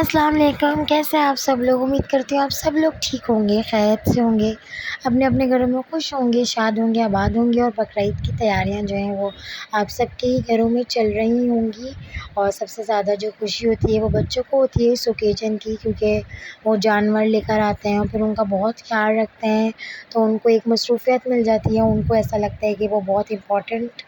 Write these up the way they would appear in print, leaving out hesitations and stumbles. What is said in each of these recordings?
अस्सलाम वालेकुम। कैसे हैं आप सब लोग। उम्मीद करती हूँ आप सब लोग ठीक होंगे, खैरियत से होंगे, अपने अपने घरों में खुश होंगे, शाद होंगे, आबाद होंगे। और बकरीद की तैयारियां जो हैं वो आप सबके ही घरों में चल रही होंगी। और सबसे ज़्यादा जो खुशी होती है वो बच्चों को होती है इस ओकेजन की, क्योंकि वो जानवर लेकर आते हैं और फिर उनका बहुत ख्याल रखते हैं, तो उनको एक मसरूफ़ियत मिल जाती है। उनको ऐसा लगता है कि वो बहुत इम्पोर्टेंट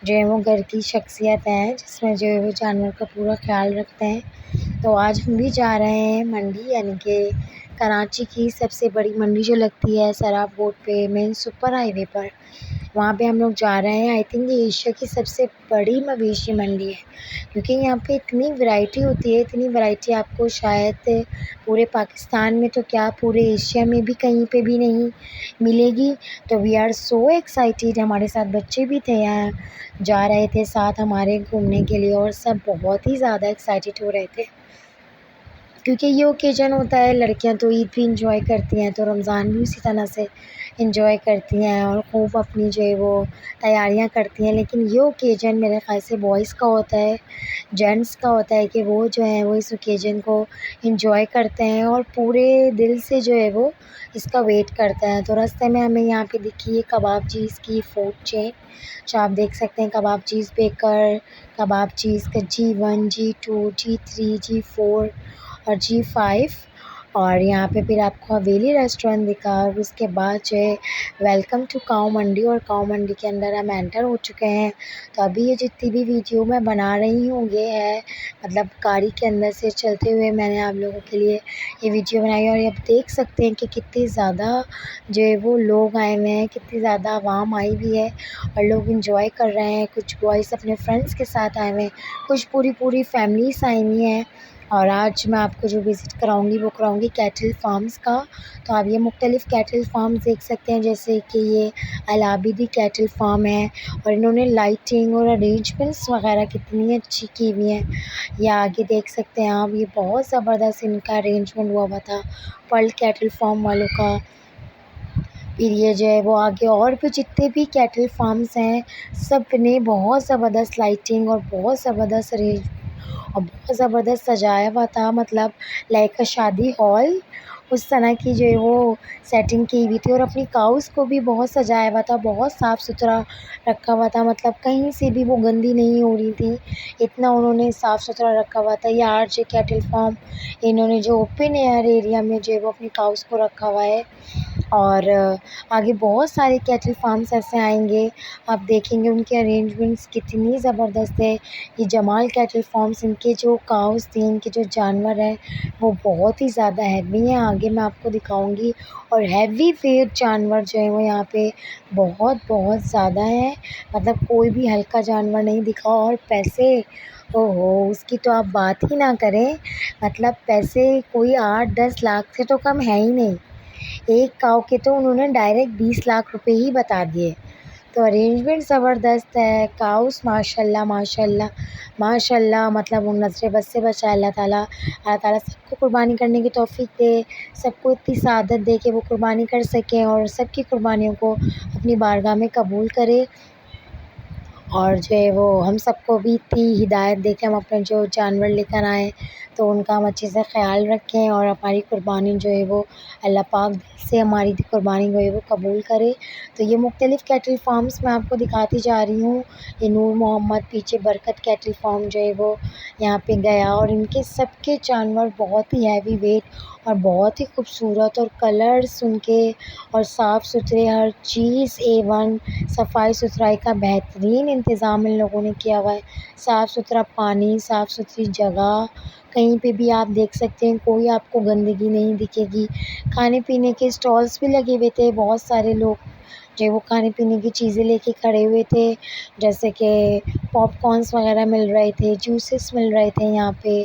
जो है वो घर की शख्सियत हैं, जिसमें जो है वो जानवर का पूरा ख्याल रखते हैं। तो आज हम भी जा रहे हैं मंडी, यानी कि कराची की सबसे बड़ी मंडी जो लगती है सराफ रोड पे, मेन सुपर हाईवे पर, वहाँ पे हम लोग जा रहे हैं। आई थिंक ये एशिया की सबसे बड़ी मवेशी मंडी है, क्योंकि यहाँ पे इतनी वैरायटी होती है, इतनी वैरायटी आपको शायद पूरे पाकिस्तान में तो क्या पूरे एशिया में भी कहीं पे भी नहीं मिलेगी। तो वी आर सो एक्साइटेड। हमारे साथ बच्चे भी थे, यहाँ जा रहे थे साथ हमारे घूमने के लिए, और सब बहुत ही ज़्यादा एक्साइटेड हो रहे थे, क्योंकि ये ओकेजन होता है। लड़कियां तो ईद भी इंजॉय करती हैं, तो रमज़ान भी उसी तरह से इंजॉय करती हैं और खूब अपनी जो है वो तैयारियां करती हैं। लेकिन ये ओकेजन मेरे ख़्याल से बॉयज़ का होता है, जेंट्स का होता है, कि वो जो है वो इस ओकेजन को इंजॉय करते हैं और पूरे दिल से जो है वो इसका वेट करते हैं। तो रास्ते में हमें यहाँ पे दिखी है कबाब चीज़ की फूड चेन, जो आप देख सकते हैं कबाब चीज़ बेकर, कबाब चीज़ का G1, G2, G3, G4 और G5। और यहाँ पे फिर आपको हवेली रेस्टोरेंट दिखा, और उसके बाद जो है वेलकम टू काऊ मंडी, और काऊ मंडी के अंदर हम एंटर हो चुके हैं। तो अभी ये जितनी भी वीडियो मैं बना रही हूँ ये है मतलब गाड़ी के अंदर से चलते हुए मैंने आप लोगों के लिए ये वीडियो बनाई। और आप देख सकते हैं कि कितनी ज़्यादा जो है वो लोग आए हुए हैं, कितनी ज़्यादा आवाम आई हुई है और लोग इंजॉय कर रहे हैं। कुछ बॉयज़ अपने फ्रेंड्स के साथ आए हुए हैं, कुछ पूरी फैमिलीस आई हुई हैं। और आज मैं आपको जो विज़िट कराऊंगी वो कराऊंगी कैटल फार्म्स का। तो आप ये मुख्तलिफ़ कैटल फार्म्स देख सकते हैं, जैसे कि ये अलाबिदी कैटल फार्म है, और इन्होंने लाइटिंग और अरेंजमेंट्स वगैरह कितनी अच्छी की हुई हैं। ये आगे देख सकते हैं आप, ये बहुत ज़बरदस्त इनका अरेंजमेंट हुआ हुआ था पर्ल कैटल फार्म वालों का। फिर ये जो है वो आगे और भी जितने भी कैटल फार्म्स हैं सब ने बहुत ज़बरदस्त लाइटिंग और बहुत ज़बरदस्त अरेंज और बहुत ज़बरदस्त सजाया हुआ था, मतलब लाइक अ शादी हॉल उस तरह की जो है वो सेटिंग की हुई थी। और अपनी काउस को भी बहुत सजाया हुआ था, बहुत साफ़ सुथरा रखा हुआ था, मतलब कहीं से भी वो गंदी नहीं हो रही थी, इतना उन्होंने साफ़ सुथरा रखा हुआ था। ये आरजे कैटल फार्म, इन्होंने जो ओपन एयर एरिया में जो है वो अपनी काउस को रखा हुआ है। और आगे बहुत सारे कैटल फार्म्स ऐसे आएंगे, आप देखेंगे उनके अरेंजमेंट्स कितनी ज़बरदस्त है। ये जमाल कैटल फार्म्स, इनके जो काउस थी, इनके जो जानवर हैं वो बहुत ही ज़्यादा हैवी हैं, आगे मैं आपको दिखाऊंगी। और हैवी वेट जानवर जो है वो यहाँ पे बहुत बहुत ज़्यादा हैं, मतलब कोई भी हल्का जानवर नहीं दिखा। और पैसे, ओहो, उसकी तो आप बात ही ना करें, मतलब पैसे कोई 8-10 लाख से तो कम है ही नहीं। एक काऊ के तो उन्होंने डायरेक्ट 20 लाख रुपए ही बता दिए। तो अरेंजमेंट ज़बरदस्त है। काउस माशाल्लाह माशाल्लाह माशाल्लाह, मतलब उन नज़र बद से बचाए अल्लाह ताला सबको कुर्बानी करने की तौफ़ीक दे, सबको इतनी सआदत दे कि वो कुर्बानी कर सकें और सबकी कुर्बानियों को अपनी बारगाह में कबूल करे। और जो है वो हम सबको भी इतनी हिदायत दे के हम अपने जो जानवर लेकर आएँ तो उनका हम अच्छे से ख़्याल रखें, और हमारी कुर्बानी जो है वो अल्लाह पाक दिल से हमारी कुर्बानी जो है वो कबूल करे। तो ये मुख्तलिफ़ कैटल फार्म्स मैं आपको दिखाती जा रही हूँ। ये नूर मोहम्मद, पीछे बरकत कैटल फार्म जो है वो यहाँ पे गया, और इनके सबके जानवर बहुत ही हैवी वेट और बहुत ही खूबसूरत, और कलर्स उनके और साफ़ सुथरे, हर चीज़ A1, सफाई सुथराई का बेहतरीन इंतज़ाम इन लोगों ने किया हुआ है। साफ़ सुथरा पानी, साफ़ सुथरी जगह, कहीं पे भी आप देख सकते हैं कोई आपको गंदगी नहीं दिखेगी। खाने पीने के स्टॉल्स भी लगे हुए थे, बहुत सारे लोग जो है वो खाने पीने की चीज़ें लेके खड़े हुए थे, जैसे कि पॉपकॉर्न्स वगैरह मिल रहे थे, जूसेस मिल रहे थे यहाँ पे,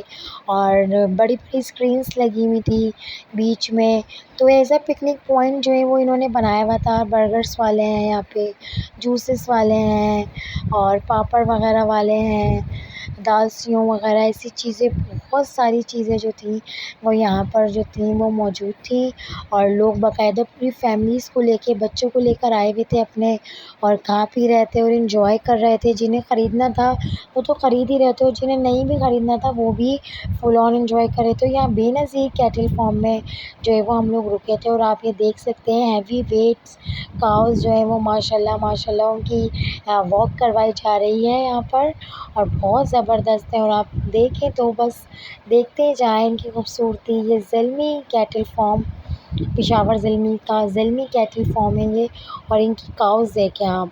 और बड़ी-बड़ी स्क्रीन्स लगी हुई थी बीच में। तो एज़ अ पिकनिक पॉइंट जो है वो इन्होंने बनाया हुआ था। बर्गर्स वाले हैं यहाँ पे, जूसेस वाले हैं और पापड़ वगैरह वाले हैं। दालसियों वगैरह ऐसी चीज़ें, बहुत सारी चीज़ें जो थी वो यहाँ पर जो थी वो मौजूद थी। और लोग बाकायदा पूरी फैमिलीज़ को लेके, बच्चों को लेकर आए हुए थे अपने, और खा पी रहे थे और एंजॉय कर रहे थे। जिन्हें ख़रीदना था वो तो ख़रीद ही रहे थे, और जिन्हें नहीं भी ख़रीदना था वो भी फुल ऑन एंजॉय कर रहे थे। यहाँ बेनज़ीर कैटल फार्म में जो है वो हम लोग रुके थे, और आप ये देख सकते हैं हैवी वेट्स काउज़ जो है वो माशाल्लाह माशाल्लाह उनकी वॉक करवाई जा रही है यहाँ पर, और बहुत ज़बरदस्त है। और आप देखें तो बस देखते जाएँ इनकी खूबसूरती। ये Zilmi cattle farm, Peshawar Zilmi cattle farm है ये। और इनकी काउज़ देखें आप,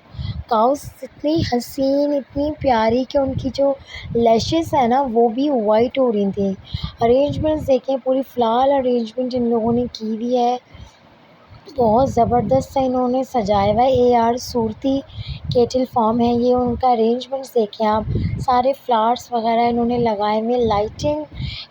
काउज़ इतनी हसीन, इतनी प्यारी कि उनकी जो लैशेस है ना वो भी वाइट हो रही थी। अरेंजमेंट्स देखें, पूरी फ्लावर अरेंजमेंट इन लोगों ने की हुई है, बहुत ज़बरदस्त सा इन्होंने सजाया हुआ है। AR सूरती कैटल फार्म है ये। उनका अरेंजमेंट्स देखें आप, सारे फ्लावर्स वगैरह इन्होंने लगाए हुए, लाइटिंग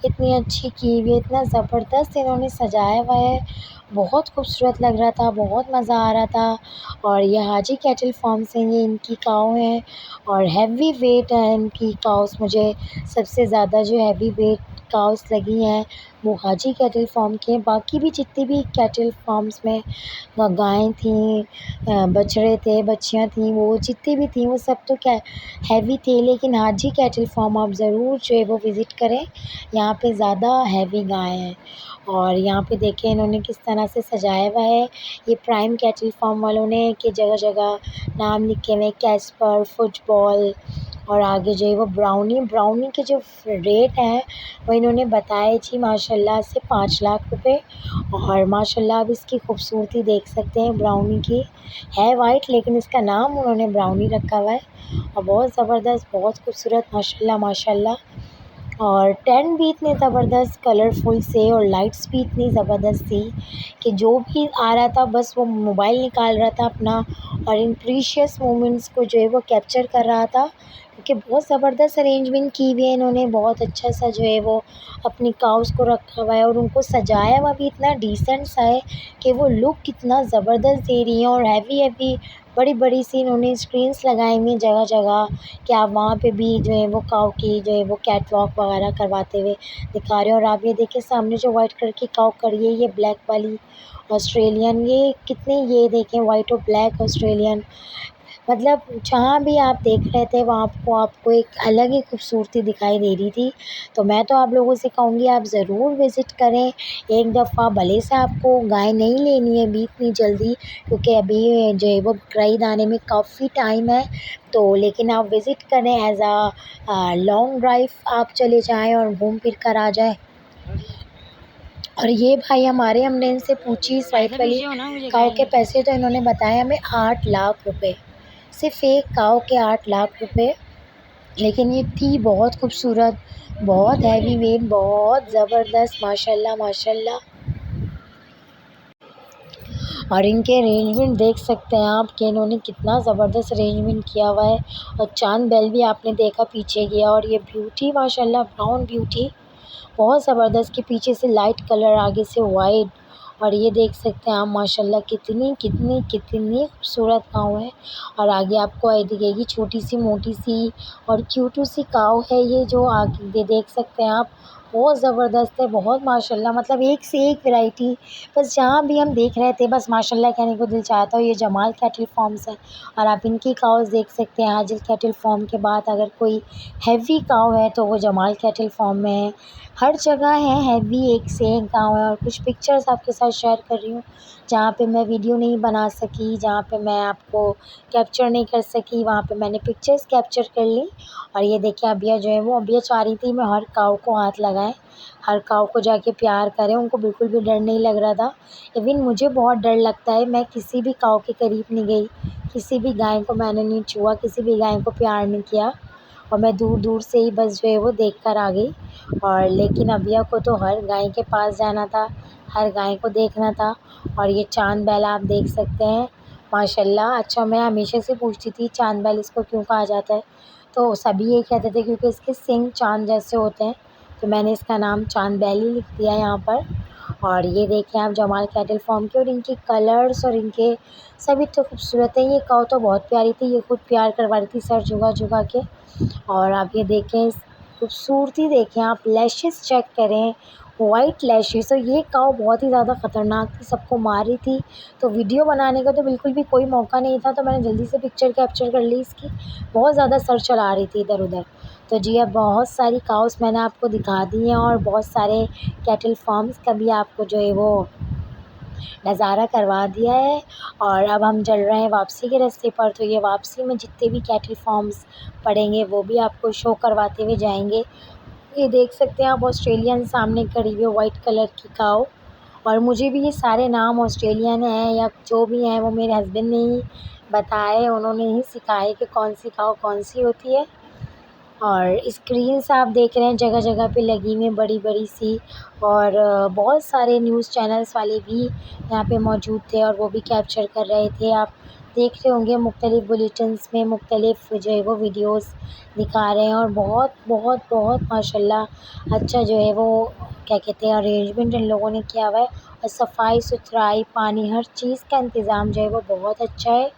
इतनी अच्छी की हुई है, इतना ज़बरदस्त इन्होंने सजाया हुआ है, बहुत खूबसूरत लग रहा था, बहुत मज़ा आ रहा था। और ये हाजी कैटल फार्म से ये इनकी काऊ हैं, और हैवी वेट है इनकी काउज़। मुझे सबसे ज़्यादा जो हैवी वेट काउज़ लगी हैं वो हाजी कैटल फार्म की हैं। बाकी भी जितनी भी कैटल फार्म्स में गायें थीं, बछड़े थे, बच्चियाँ थीं, वो जितनी भी थीं वो सब तो क्या हैवी थे, लेकिन हाजी कैटल फार्म आप ज़रूर जो है वो विज़िट करें, यहाँ पे ज़्यादा हैवी गाय हैं। और यहाँ पे देखें इन्होंने किस तरह से सजाया हुआ है, ये प्राइम कैटल फार्म वालों ने, कि जगह-जगह नाम लिखे हुए हैं, कैस्पर, फुटबॉल, और आगे जो है वो ब्राउनी के जो रेट हैं वो इन्होंने बताए जी माशाल्लाह से 5 लाख रुपए। और माशाल्लाह आप इसकी खूबसूरती देख सकते हैं ब्राउनी की, है वाइट लेकिन इसका नाम उन्होंने ब्राउनी रखा हुआ है, और बहुत ज़बरदस्त, बहुत खूबसूरत माशाल्लाह माशाल्लाह। और टेंट भी इतने ज़बरदस्त कलरफुल से, और लाइट्स भी इतनी ज़बरदस्त थी कि जो भी आ रहा था बस वो मोबाइल निकाल रहा था अपना, और इन प्रीशियस मोमेंट्स को जो है वो कैप्चर कर रहा था, क्योंकि बहुत ज़बरदस्त अरेंजमेंट की हुई है इन्होंने, बहुत अच्छा सा जो है वो अपनी काउज़ को रखा हुआ है, और उनको सजाया हुआ भी इतना डिसेंट सा है कि वो लुक कितना ज़बरदस्त दे रही हैं। और हैवी बड़ी-बड़ी सी इन्होंने स्क्रीन्स लगाई हुई हैं जगह-जगह, कि आप वहाँ पे भी जो है वो काऊ की जो है वो कैट वॉक वगैरह करवाते हुए दिखा रहे हैं। और आप ये देखिए सामने जो वाइट कलर की काऊ खड़ी है, ये ब्लैक वाली ऑस्ट्रेलियन, ये कितने, ये देखें वाइट और ब्लैक ऑस्ट्रेलियन, मतलब जहाँ भी आप देख रहे थे वहाँ आपको आपको एक अलग ही खूबसूरती दिखाई दे रही थी। तो मैं तो आप लोगों से कहूँगी आप ज़रूर विज़िट करें एक दफ़ा, भले से आपको गाय नहीं लेनी है अभी इतनी जल्दी, क्योंकि अभी जो है वो बकरीद आने में काफ़ी टाइम है, तो लेकिन आप विज़िट करें एज़ लॉन्ग ड्राइव आप चले जाएँ और घूम फिर कर आ जाएँ। और ये भाई हमारे, हमने इनसे पूछी इस वाइट वाली काऊ के पैसे, तो इन्होंने बताया हमें 8 लाख रुपए, सिर्फ़ एक काऊ के 8 लाख रुपए। लेकिन ये थी बहुत खूबसूरत, बहुत हैवी वेट, बहुत ज़बरदस्त माशाल्लाह माशाल्लाह। और इनके अरेंजमेंट देख सकते हैं आप कि इन्होंने कितना ज़बरदस्त अरेंजमेंट किया हुआ है। और चांद बेल भी आपने देखा पीछे गया, और ये ब्यूटी माशाल्लाह ब्राउन ब्यूटी, बहुत ज़बरदस्त, कि पीछे से लाइट कलर, आगे से वाइट। और ये देख सकते हैं आप माशाल्लाह कितनी कितनी कितनी खूबसूरत काऊ है। और आगे आपको ये दिखेगी छोटी सी मोटी सी और क्यूटू सी काऊ है, ये जो आगे देख सकते हैं आप, बहुत ज़बरदस्त है, बहुत माशाल्लाह, मतलब एक से एक वैरायटी। बस जहाँ भी हम देख रहे थे बस माशाल्लाह कहने को दिल चाहता है। ये जमाल कैटल फार्म्स है, और आप इनकी काउज़ देख सकते हैं। हाजिल कैटल फार्म के बाद अगर कोई हैवी काऊ है तो वो जमाल कैटल फार्म में है। हर जगह है हैवी, एक से एक गाँव है। और कुछ पिक्चर्स आपके साथ शेयर कर रही हूँ, जहाँ पे मैं वीडियो नहीं बना सकी, जहाँ पे मैं आपको कैप्चर नहीं कर सकी, वहाँ पे मैंने पिक्चर्स कैप्चर कर ली। और ये देखिए अबिया जो है वो, अबिया चाह रही थी मैं हर काऊ को हाथ लगाएं, हर काऊ को जाके प्यार करें, उनको बिल्कुल भी डर नहीं लग रहा था। इवन मुझे बहुत डर लगता है, मैं किसी भी काऊ के करीब नहीं गई, किसी भी गाय को मैंने नहीं छुआ, किसी भी गाय को प्यार नहीं किया, और मैं दूर दूर से ही बस जो है वो देख कर आ गई। और लेकिन अबिया को तो हर गाय के पास जाना था, हर गाय को देखना था। और ये चांद बैल आप देख सकते हैं माशाल्लाह। अच्छा, मैं हमेशा से पूछती थी चांद बैल इसको क्यों कहा जाता है, तो सभी ये कहते थे क्योंकि इसके सींग चाँद जैसे होते हैं, तो मैंने इसका नाम चांद बैल ही लिख दिया यहाँ पर। और ये देखें आप जमाल कैटल फार्म के, और इनके कलर्स और इनके सभी तो खूबसूरत हैं। ये काऊ तो बहुत प्यारी थी, ये खुद प्यार करवा रही थी सर झुका झुका के। और आप ये देखें, खूबसूरती देखें, आप लैशेस चेक करें, वाइट लैशेस। तो ये काऊ बहुत ही ज़्यादा ख़तरनाक थी, सबको मार रही थी। तो वीडियो बनाने का तो बिल्कुल भी कोई मौका नहीं था, तो मैंने जल्दी से पिक्चर कैप्चर कर ली इसकी। बहुत ज़्यादा सर चला रही थी इधर उधर। तो जी, अब बहुत सारी काउस मैंने आपको दिखा दी हैं और बहुत सारे कैटल फार्म्स का भी आपको जो है वो नज़ारा करवा दिया है। और अब हम चल रहे हैं वापसी के रास्ते पर। तो ये वापसी में जितने भी कैटल फार्म्स पड़ेंगे वो भी आपको शो करवाते हुए जाएंगे। ये देख सकते हैं आप, ऑस्ट्रेलियन सामने खड़ी हुई है, वाइट कलर की काऊ। और मुझे भी ये सारे नाम ऑस्ट्रेलियन हैं या जो भी हैं वो मेरे हस्बैंड ने ही बताए, उन्होंने ही सिखाए कि कौन सी काऊ कौन सी होती है। और स्क्रीन्स आप देख रहे हैं जगह जगह पे लगी हुई हैं बड़ी बड़ी सी। और बहुत सारे न्यूज़ चैनल्स वाले भी यहाँ पे मौजूद थे और वो भी कैप्चर कर रहे थे। आप देख रहे होंगे मुख्तलिफ़ बुलेटिन्स में मुख्तलिफ़ जो है वो वीडियोस दिखा रहे हैं। और बहुत बहुत बहुत माशाल्लाह अच्छा जो है वो क्या कहते हैं अरेंजमेंट इन लोगों ने किया हुआ है। और सफाई सुथराई, पानी, हर चीज़ का इंतज़ाम जो है वो बहुत अच्छा है।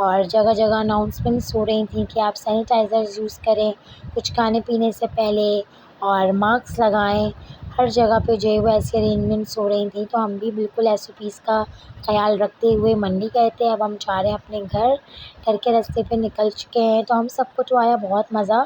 और जगह जगह अनाउंसमेंट्स हो रही थी कि आप सैनिटाइज़र्स यूज़ करें कुछ खाने पीने से पहले, और मास्क लगाएं। हर जगह पे जो है वो ऐसी अरेंजमेंट्स हो रही थी। तो हम भी बिल्कुल एसओपीज़ का ख़्याल रखते हुए मंडी गए थे। अब हम जा रहे हैं अपने घर के रास्ते पे निकल चुके हैं। तो हम सबको तो आया बहुत मज़ा।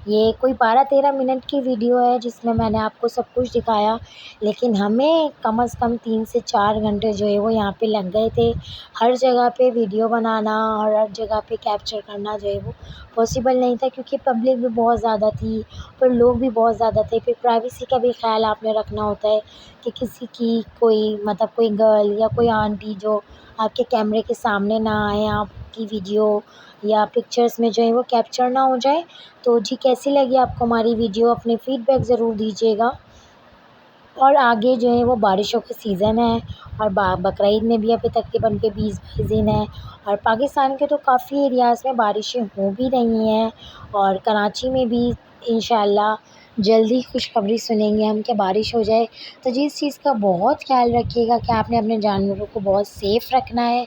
ये कोई 12-13 मिनट की वीडियो है जिसमें मैंने आपको सब कुछ दिखाया, लेकिन हमें कम से कम 3 से 4 घंटे जो है वो यहाँ पे लग गए थे। हर जगह पे वीडियो बनाना और हर जगह पे कैप्चर करना जो है वो पॉसिबल नहीं था, क्योंकि पब्लिक भी बहुत ज़्यादा थी और लोग भी बहुत ज़्यादा थे। फिर प्राइवेसी का भी ख़्याल आपने रखना होता है कि किसी की कोई मतलब कोई गर्ल या कोई आंटी जो आपके कैमरे के सामने ना आए, आपकी वीडियो या पिक्चर्स में जो है वो कैप्चर ना हो जाए। तो जी, कैसी लगी आपको हमारी वीडियो, अपने फ़ीडबैक ज़रूर दीजिएगा। और आगे जो है वो बारिशों का सीज़न है और बकरीद में भी अभी तकरीबन के 20-22 दिन है। और पाकिस्तान के तो काफ़ी एरियाज़ में बारिशें हो भी रही हैं और कराची में भी इंशाअल्लाह जल्दी खुशखबरी सुनेंगे हम कि बारिश हो जाए। तो जी, इस चीज़ का बहुत ख़्याल रखिएगा कि आपने अपने जानवरों को बहुत सेफ़ रखना है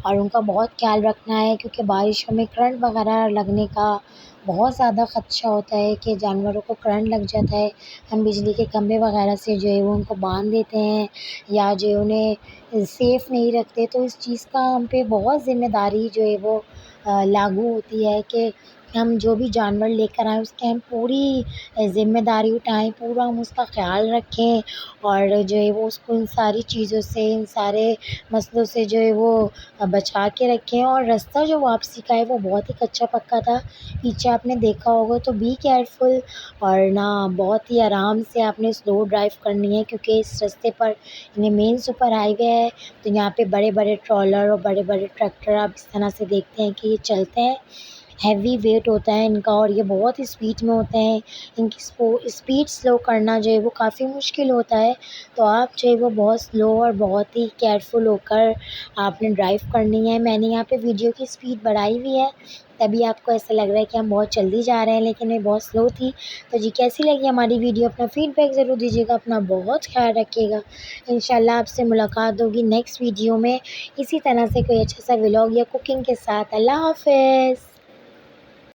और उनका बहुत ख़्याल रखना है, क्योंकि बारिशों में करंट वगैरह लगने का बहुत ज़्यादा ख़दशा होता है कि जानवरों को करंट लग जाता है। हम बिजली के खंभे वगैरह से जो है वो उनको बांध देते हैं या जो उन्हें सेफ़ नहीं रखते। तो इस चीज़ का हम पे बहुत ज़िम्मेदारी जो है वो लागू होती है कि हम जो भी जानवर लेकर आएँ उसकी हम पूरी ज़िम्मेदारी उठाएँ, पूरा हम उसका ख़्याल रखें और जो है वो उसको इन सारी चीज़ों से, इन सारे मसलों से जो है वो बचा के रखें। और रास्ता जो वापसी का है वो बहुत ही कच्चा पक्का था, पीछे आपने देखा होगा। तो बी केयरफुल और ना बहुत ही आराम से आपने स्लो ड्राइव करनी है, क्योंकि इस रास्ते पर ये मेन सुपर हाईवे है। तो यहाँ पे बड़े बड़े ट्रॉलर और बड़े बड़े ट्रैक्टर आप इस तरह से देखते हैं कि ये चलते हैं। हैवी वेट होता है इनका और ये बहुत ही स्पीड में होते हैं। इनकी स्पीड स्लो करना जो है वो काफ़ी मुश्किल होता है। तो आप जो है वो बहुत स्लो और बहुत ही केयरफुल होकर आपने ड्राइव करनी है। मैंने यहाँ पे वीडियो की स्पीड बढ़ाई हुई है, तभी आपको ऐसा लग रहा है कि हम बहुत जल्दी जा रहे हैं, लेकिन मैं बहुत स्लो थी। तो जी, कैसी लगी हमारी वीडियो, अपना फ़ीडबैक ज़रूर दीजिएगा, अपना बहुत ख़्याल रखिएगा। इंशाल्लाह आपसे मुलाकात होगी नेक्स्ट वीडियो में इसी तरह से कोई अच्छा सा व्लॉग या कुकिंग के साथ। अल्लाह हाफ़िज़।